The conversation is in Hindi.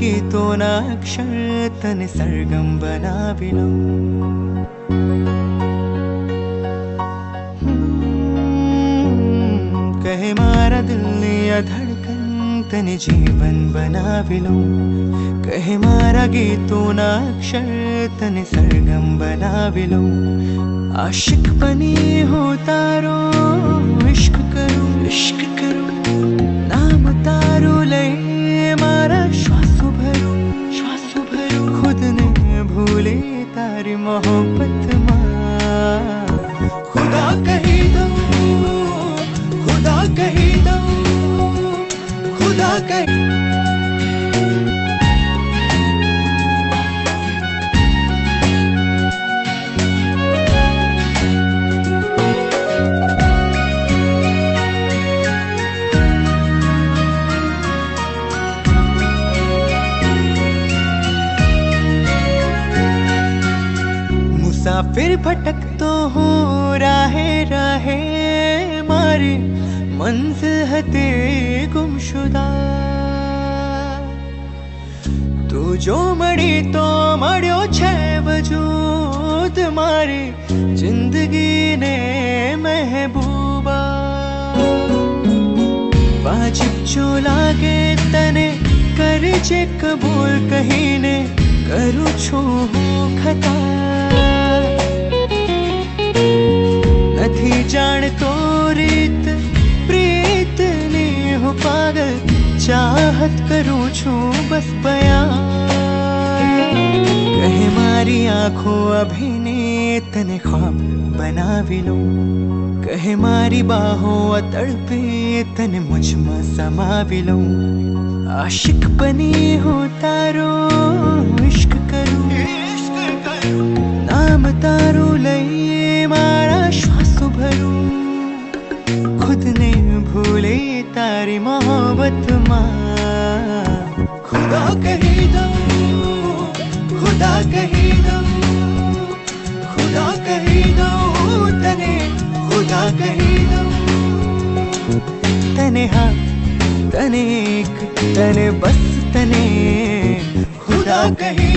गीतों ना अक्षर तने सरगम बनावी लूं। कहे मारा दिल या धड़कन तने जीवन बनावी लूं। कहे मारा गीतों ना अक्षर तने सरगम बनावी लूं। आशिक बनी हो तारो इश्क करूं नाम तारो ले मारा श्वासो भरूं खुद ने भूले तारी मोहब्बत मां। खुदा कही दो खुदा कही दो खुदा कही। मुसाफिर भटक तो हूँ राहे राहे मारी मंजिल है तेरी गुमशुदा। तू जो मड़ी तो मड़ियो छे वजूद मारी जिंदगी ने महबूबा। वाजिब जो लागे तने कर जे कबूल कहीं ने करूँ छू खता। नहीं जान तो रीत प्रीत ने हो पागल चाहत करूं छू बस बयां। कहे मारी आंखों अभिने तने ख्वाब बनावी लूं। कहे मारी बाहों तड़पे तने मुझ में समावी लूं। आशिक बनी हो तारो इश्क करूं नाम तारो लई मारा श्वासो भरूं खुद ने भूले तारी मोहब्बत मां। खुदा कही दो खुदा कही दो खुदा कही दो तने खुदा कही दो। तने हाँ तने एक तने बस तने खुदा कही